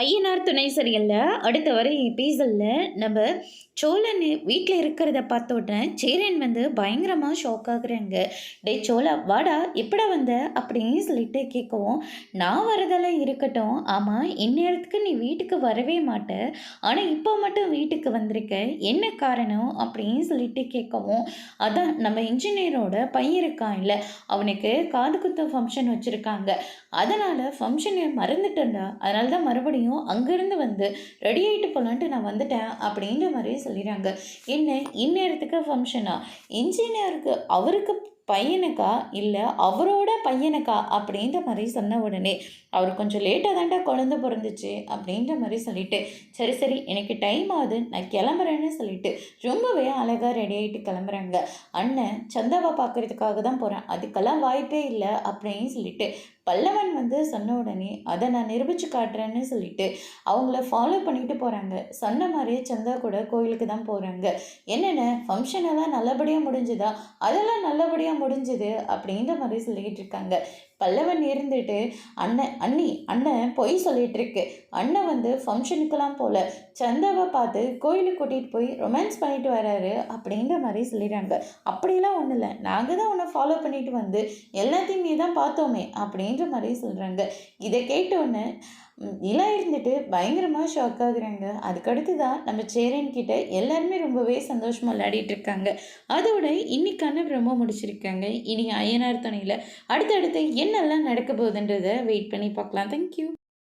ஐயனார் துணை சீரியல்ல அடுத்த வர எபிசோடில் நம்ம சோழன் வீட்டில் இருக்கிறத பார்த்த உடனே சேரன் வந்து பயங்கரமாக ஷாக் ஆகுறாங்க. டே சோழா வாடா எப்படா வந்த அப்படின்னு சொல்லிட்டு கேட்கவும், நான் வரதெல்லாம் இருக்கட்டும், ஆமாம் இந்நேரத்துக்கு நீ வீட்டுக்கு வரவே மாட்ட, ஆனால் இப்போ மட்டும் வீட்டுக்கு வந்திருக்க, என்ன காரணம் அப்படின்னு சொல்லிட்டு கேட்கவும், அதான் நம்ம இன்ஜினியரோட பையன் இருக்கான் இல்லை, அவனுக்கு காது குத்து ஃபங்க்ஷன் வச்சுருக்காங்க, அதனால் ஃபங்க்ஷனை மறந்துட்டேன்டா, அதனால தான் மறுபடியும் அங்கேருந்து வந்து ரெடி ஆகிட்டு போகலான்ட்டு நான் வந்துட்டேன் அப்படின்ற மாதிரி சொல்லிடுறாங்க. என்ன இந்நேரத்துக்கு ஃபங்க்ஷனா? இன்ஜினியருக்கு அவருக்கு பையனுக்கா இல்லை அவரோட பையனுக்கா அப்படின்ற மாதிரி சொன்ன உடனே அவர் கொஞ்சம் லேட்டாக தாண்டா குழந்த பிறந்துச்சு அப்படின்ற மாதிரி சொல்லிட்டு, சரி சரி எனக்கு டைம் ஆகுது நான் கிளம்புறேன்னு சொல்லிட்டு ரொம்பவே அழகாக ரெடி ஆகிட்டு கிளம்புறாங்க. அண்ணன் சந்தாவை பார்க்குறதுக்காக தான் போகிறேன், அதுக்கெல்லாம் வாய்ப்பே இல்லை அப்படின்னு சொல்லிட்டு பல்லவன் வந்து சொன்ன உடனே அதை நான் நிரூபித்து காட்டுறேன்னு சொல்லிட்டு அவங்கள ஃபாலோ பண்ணிட்டு போகிறாங்க. சொன்ன மாதிரியே சந்தா கூட கோயிலுக்கு தான் போகிறாங்க. என்னென்ன ஃபங்க்ஷன் எல்லாம் நல்லபடியாக முடிஞ்சுதா? அதெல்லாம் நல்லபடியாக முடிஞ்சுது அப்படின்ற மாதிரி சொல்லிக்கிட்டு இருக்காங்க. பல்லவன் இருந்துட்டு, அண்ணன் பொய் சொல்லிட்டு இருக்கு, அண்ணன் வந்து ஃபங்க்ஷனுக்கெல்லாம் போகல, சந்தாவை பார்த்து கோயிலுக்கு கூட்டிகிட்டு போய் ரொமான்ஸ் பண்ணிட்டு வராரு அப்படின்ற மாதிரி சொல்லிடுறாங்க. அப்படிலாம் ஒன்றும் இல்லை, நாங்கள் தான் உன்னை ஃபாலோ பண்ணிட்டு வந்து எல்லாத்தையுமே தான் பார்த்தோமே அப்படின்ற மாதிரி சொல்கிறாங்க. இதை கேட்டோன்னே இலா இருந்துட்டு பயங்கரமாக ஷாக் ஆகுறாங்க. அதுக்கடுத்து தான் நம்ம சேரன் கிட்ட எல்லாருமே ரொம்பவே சந்தோஷமாக விளையாடிட்டு இருக்காங்க. அதோட இன்னைக்கான ரொம்ப முடிச்சிருக்காங்க. இனி ஐயனார் துணையில் அடுத்தடுத்து என்னெல்லாம் நடக்க போகுதுன்றதை வெயிட் பண்ணி பார்க்கலாம். தேங்க்யூ.